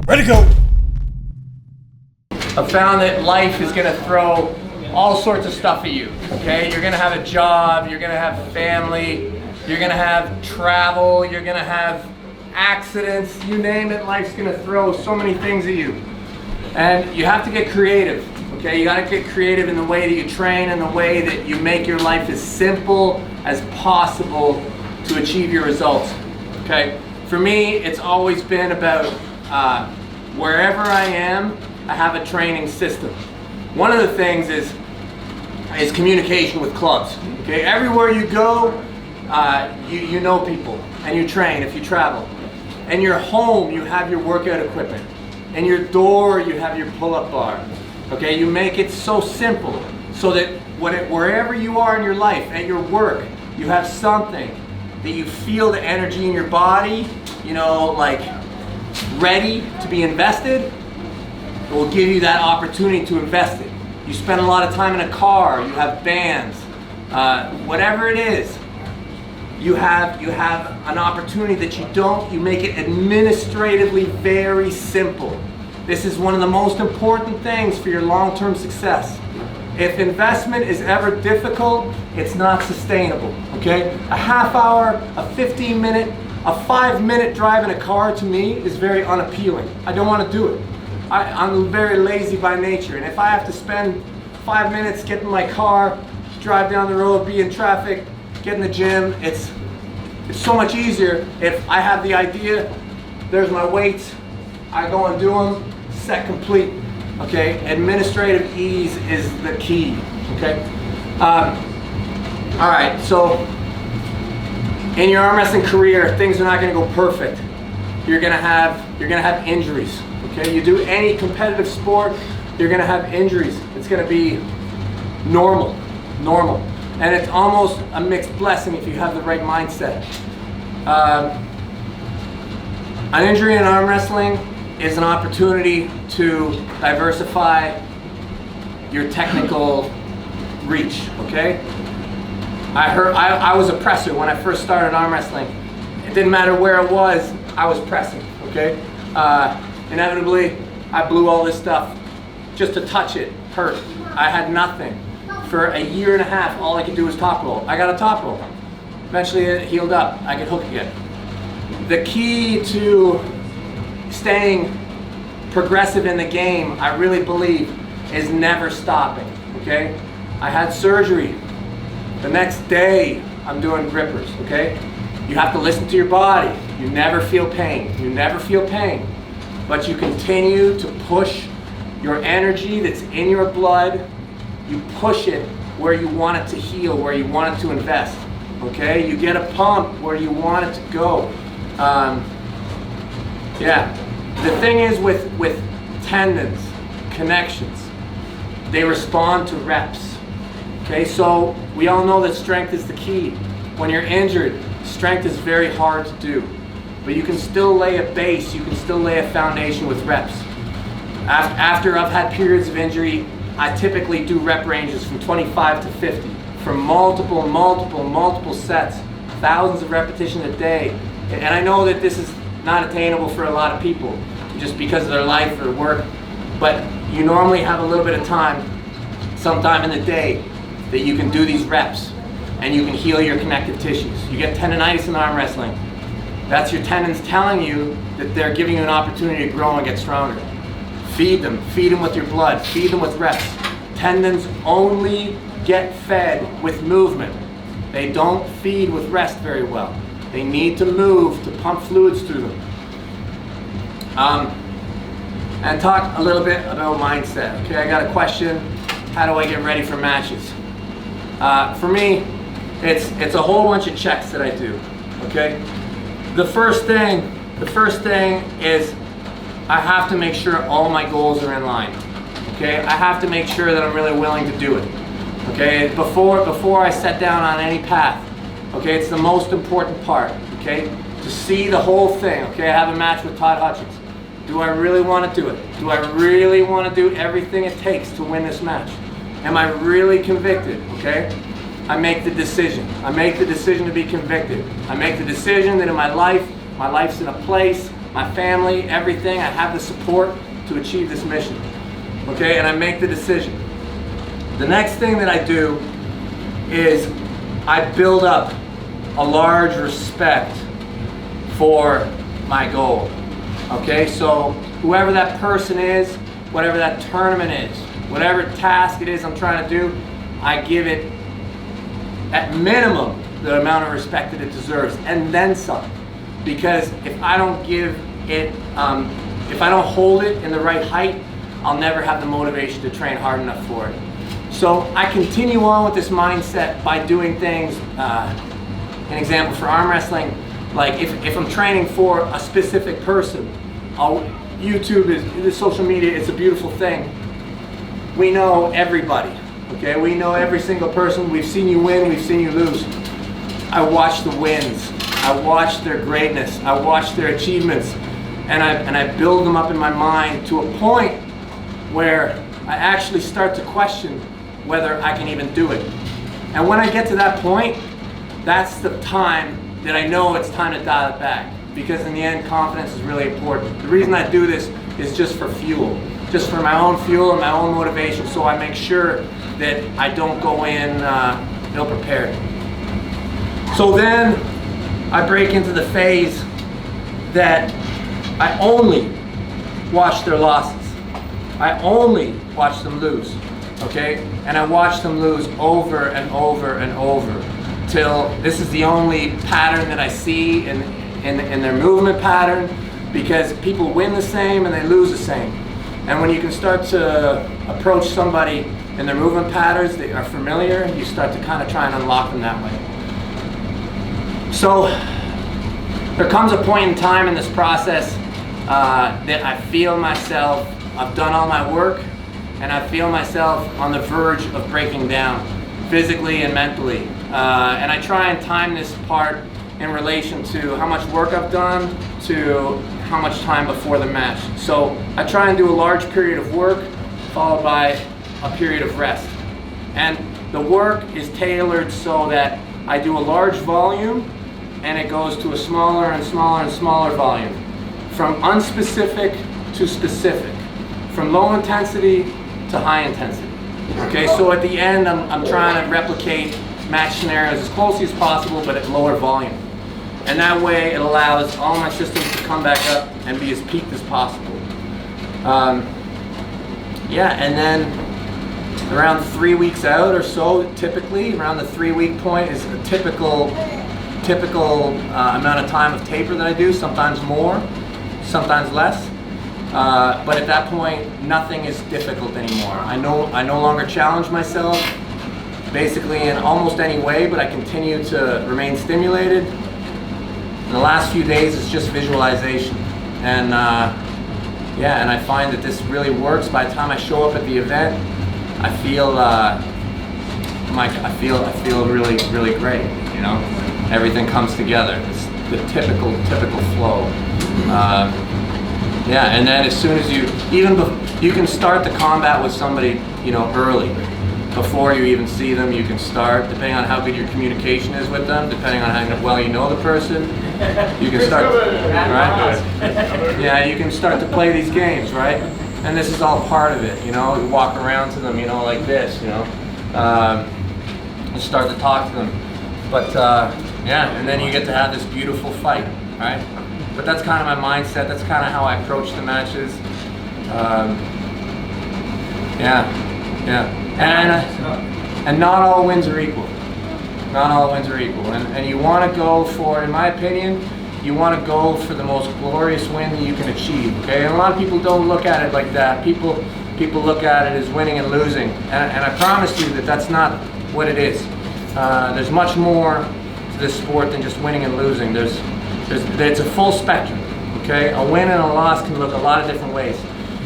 Ready to go. I've found that life is going to throw all sorts of stuff at you, okay? You're going to have a job, you're going to have family, you're going to have travel, you're going to have accidents, you name it, life's going to throw so many things at you. And you have to get creative, okay? You got to get creative in the way that you train and the way that you make your life as simple as possible to achieve your results, okay? For me, it's always been about wherever I am, I have a training system. One of the things is communication with clubs. Okay, everywhere you go, you know people and you train if you travel. In your home, you have your workout equipment. In your door, you have your pull-up bar. Okay, you make it so simple so that wherever you are in your life, at your work, you have something that you feel the energy in your body, you know, like ready to be invested. It will give you that opportunity to invest it. You spend a lot of time in a car, you have bands, whatever it is, you have an opportunity that you make it administratively very simple. This is one of the most important things for your long-term success. If investment is ever difficult, it's not sustainable, okay? A half hour, a 15-minute, a 5-minute drive in a car to me is very unappealing. I don't want to do it. I'm very lazy by nature, and if I have to spend 5 minutes getting in my car, drive down the road, be in traffic, get in the gym, it's so much easier if I have the idea, there's my weights, I go and do them, set complete, okay? Administrative ease is the key, okay? All right, so in your arm wrestling career, things are not gonna go perfect. You're gonna have injuries. Okay, you do any competitive sport, you're gonna have injuries. It's gonna be normal. And it's almost a mixed blessing if you have the right mindset. An injury in arm wrestling is an opportunity to diversify your technical reach, okay? I was a presser when I first started arm wrestling. It didn't matter where it was, I was pressing, okay? Inevitably, I blew all this stuff. Just to touch it hurt. I had nothing. For a year and a half, all I could do was top roll. I got a top roll. Eventually it healed up. I could hook again. The key to staying progressive in the game, I really believe, is never stopping, okay? I had surgery. The next day, I'm doing grippers, okay? You have to listen to your body. You never feel pain. You never feel pain. But you continue to push your energy that's in your blood. You push it where you want it to heal, where you want it to invest. Okay? You get a pump where you want it to go. Yeah. The thing is with tendons, connections, they respond to reps. Okay? So we all know that strength is the key. When you're injured, strength is very hard to do. But you can still lay a base, you can still lay a foundation with reps. After I've had periods of injury, I typically do rep ranges from 25 to 50 for multiple sets, thousands of repetitions a day. And I know that this is not attainable for a lot of people just because of their life or work, but you normally have a little bit of time, sometime in the day, that you can do these reps and you can heal your connective tissues. You get tendonitis in arm wrestling. That's your tendons telling you that they're giving you an opportunity to grow and get stronger. Feed them with your blood, feed them with reps. Tendons only get fed with movement. They don't feed with rest very well. They need to move to pump fluids through them. And talk a little bit about mindset. Okay, I got a question. How do I get ready for matches? For me, it's a whole bunch of checks that I do. Okay. The first thing is I have to make sure all my goals are in line. Okay, I have to make sure that I'm really willing to do it. Okay, before I set down on any path. Okay, it's the most important part. Okay, to see the whole thing. Okay, I have a match with Todd Hutchins. Do I really want to do it? Do I really want to do everything it takes to win this match? Am I really convicted? Okay. I make the decision. I make the decision to be convicted. I make the decision that in my life's in a place, my family, everything. I have the support to achieve this mission, okay? And I make the decision. The next thing that I do is I build up a large respect for my goal, okay? So whoever that person is, whatever that tournament is, whatever task it is I'm trying to do, I give it at minimum the amount of respect that it deserves, and then some. Because if I don't give it, if I don't hold it in the right height, I'll never have the motivation to train hard enough for it. So I continue on with this mindset by doing things, an example for arm wrestling, like if I'm training for a specific person, YouTube is social media, it's a beautiful thing. We know everybody, okay? We know every single person. We've seen you win, we've seen you lose. I watch the wins, I watch their greatness, I watch their achievements, and I build them up in my mind to a point where I actually start to question whether I can even do it. And when I get to that point, that's the time that I know it's time to dial it back, because in the end, confidence is really important. The reason I do this is just for fuel, just for my own fuel and my own motivation, so I make sure that I don't go in ill-prepared. So then I break into the phase that I only watch their losses. I only watch them lose, okay? And I watch them lose over and over and over till this is the only pattern that I see in their movement pattern, because people win the same and they lose the same. And when you can start to approach somebody in their movement patterns that are familiar, you start to kind of try and unlock them that way. So there comes a point in time in this process that I feel myself, I've done all my work, and I feel myself on the verge of breaking down physically and mentally. And I try and time this part in relation to how much work I've done to how much time before the match. So I try and do a large period of work followed by a period of rest. And the work is tailored so that I do a large volume and it goes to a smaller and smaller and smaller volume. From unspecific to specific. From low intensity to high intensity. Okay, so at the end I'm trying to replicate match scenarios as closely as possible, but at lower volume. And that way it allows all my systems to come back up and be as peaked as possible. Yeah, and then around 3 weeks out or so, typically, around the 3-week point is a typical amount of time of taper that I do, sometimes more, sometimes less. But at that point, nothing is difficult anymore. I no longer challenge myself, basically in almost any way, but I continue to remain stimulated. In the last few days, it's just visualization, and yeah, and I find that this really works. By the time I show up at the event, I feel I feel really great. You know, everything comes together. It's the typical flow. Yeah, and then as soon as you can start the combat with somebody, you know, early. Before you even see them, you can start, depending on how good your communication is with them, depending on how well you know the person, you can start, right? Yeah, you can start to play these games, right? And this is all part of it, you know, you walk around to them, you know, like this, you know, and start to talk to them. But yeah, and then you get to have this beautiful fight, right? But that's kind of my mindset, that's kind of how I approach the matches. Yeah. And not all wins are equal. Not all wins are equal. And you want to go for, in my opinion, you want to go for the most glorious win that you can achieve. Okay? And a lot of people don't look at it like that. People look at it as winning and losing. And I promise you that that's not what it is. There's much more to this sport than just winning and losing. It's a full spectrum. Okay? A win and a loss can look a lot of different ways.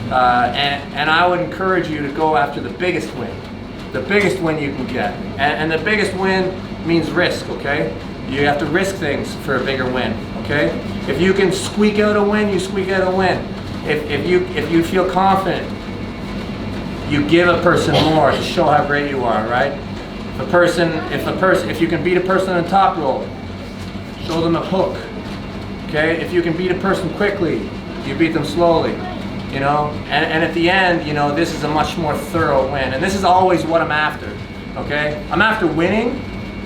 And I would encourage you to go after the biggest win you can get. And the biggest win means risk, okay? You have to risk things for a bigger win, okay? If you can squeak out a win, you squeak out a win. If you feel confident, you give a person more to show how great you are, right? If you can beat a person on top roll, show them a hook. okay? If you can beat a person quickly, you beat them slowly, you know? And at the end, you know, this is a much more thorough win. And this is always what I'm after, okay? I'm after winning,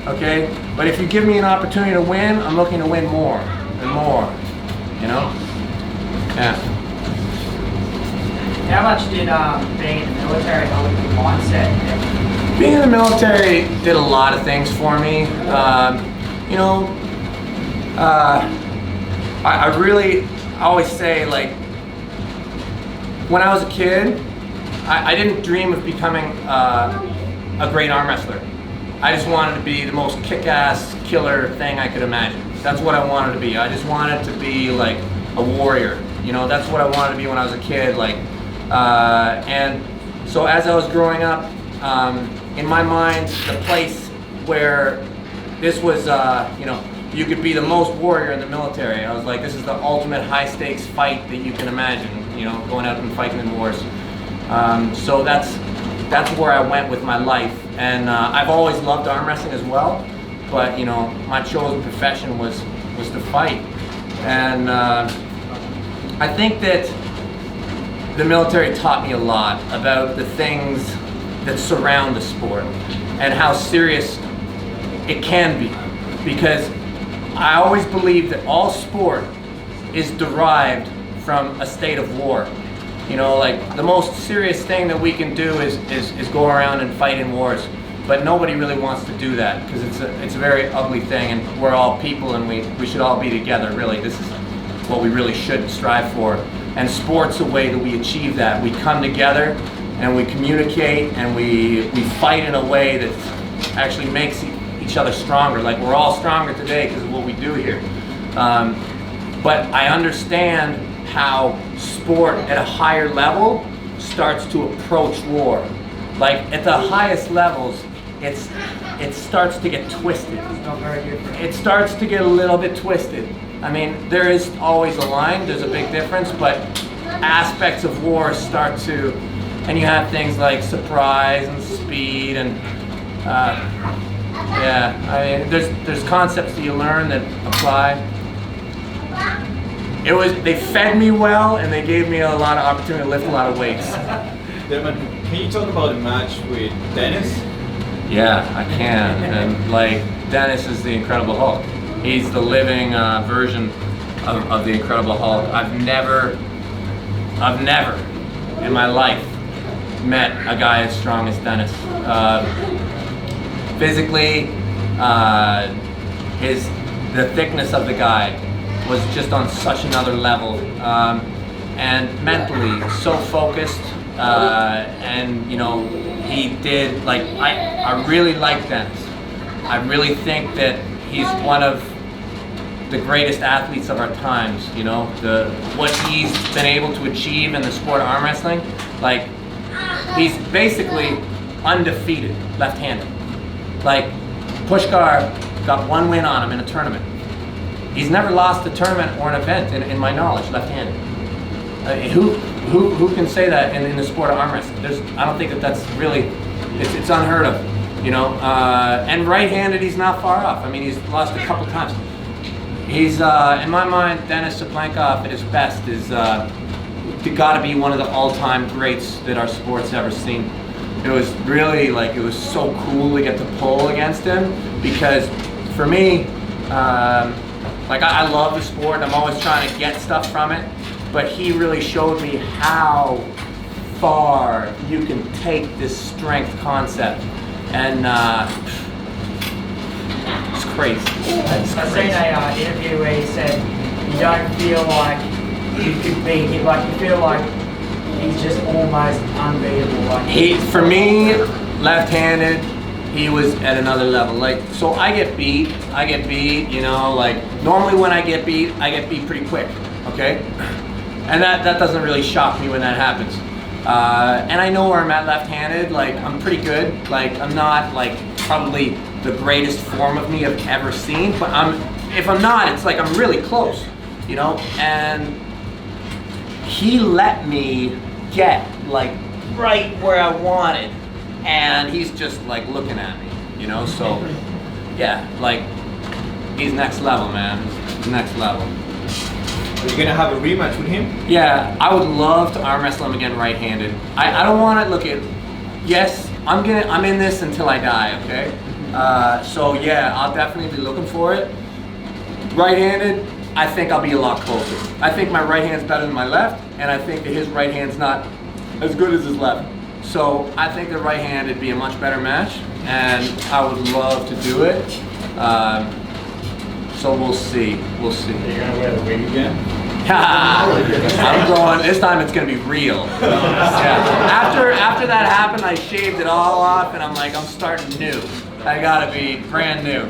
okay? But if you give me an opportunity to win, I'm looking to win more and more, you know? Yeah. How much did being in the military help with your mindset? Being in the military did a lot of things for me. You know, I really always say, like, when I was a kid, I didn't dream of becoming a great arm wrestler. I just wanted to be the most kick-ass killer thing I could imagine. That's what I wanted to be. I just wanted to be like a warrior. You know, that's what I wanted to be when I was a kid. Like, and so as I was growing up, in my mind, the place where this was, you know, you could be the most warrior in the military. I was like, this is the ultimate high-stakes fight that you can imagine. You know, going out and fighting in wars. So that's where I went with my life. And I've always loved arm wrestling as well. But you know, my chosen profession was to fight. And I think that the military taught me a lot about the things that surround the sport and how serious it can be. Because I always believe that all sport is derived from a state of war. You know, like the most serious thing that we can do is go around and fight in wars. But nobody really wants to do that because it's a very ugly thing, and we're all people and we should all be together, really. This is what we really should strive for. And sport's a way that we achieve that. We come together and we communicate and we fight in a way that actually makes each other stronger. Like, we're all stronger today because of what we do here. But I understand how sport at a higher level starts to approach war. Like, at the highest levels, it starts to get twisted. It's not very good for It starts to get a little bit twisted. I mean, there is always a line, there's a big difference, but aspects of war start to, and you have things like surprise and speed and, yeah, I mean, there's concepts that you learn that apply. They fed me well, and they gave me a lot of opportunity to lift a lot of weights. Devon, can you talk about the match with Dennis? Yeah, I can. And like, Dennis is the Incredible Hulk. He's the living version of the Incredible Hulk. I've never in my life met a guy as strong as Dennis. Physically, the thickness of the guy was just on such another level, and mentally so focused. And you know, he did, like, I really like Dennis. I really think that he's one of the greatest athletes of our times. You know, what he's been able to achieve in the sport of arm wrestling, like, he's basically undefeated left-handed. Like, Pushkar got one win on him in a tournament. He's never lost a tournament or an event, in my knowledge, left-handed. Who can say that in the sport of arm wrestling? I don't think that's really, it's unheard of, you know. And right-handed, he's not far off. I mean, he's lost a couple times. He's, in my mind, Denis Saplankov at his best is got to be one of the all-time greats that our sport's ever seen. It was really, like, it was so cool to get to pull against him, because for me, like, I love the sport, I'm always trying to get stuff from it, but he really showed me how far you can take this strength concept, and it's crazy. I've seen an interview where he said you don't feel like you could beat him, like you feel like he's just almost unbeatable. Like, for me, left-handed, he was at another level. Like, so I get beat, you know, like, normally when I get beat pretty quick, okay? And that doesn't really shock me when that happens. And I know where I'm at left-handed, like, I'm pretty good. Like, I'm not, like, probably the greatest form of me I've ever seen, but if I'm not, it's like I'm really close, you know? And he let me get, like, right where I wanted, and he's just, like, looking at me, you know? So, yeah, like, he's next level, man. He's next level. Are you gonna have a rematch with him? Yeah, I would love to arm wrestle him again right-handed. I don't want to look at. Yes, I'm in this until I die. Okay. So yeah, I'll definitely be looking for it. Right-handed, I think I'll be a lot closer. I think my right hand's better than my left, and I think that his right hand's not as good as his left. So I think the right hand would be a much better match, and I would love to do it. So we'll see. We'll see. Are you gonna wear the wig again? I'm going. This time it's gonna be real. Yeah. After that happened, I shaved it all off, and I'm like, I'm starting new. I gotta be brand new.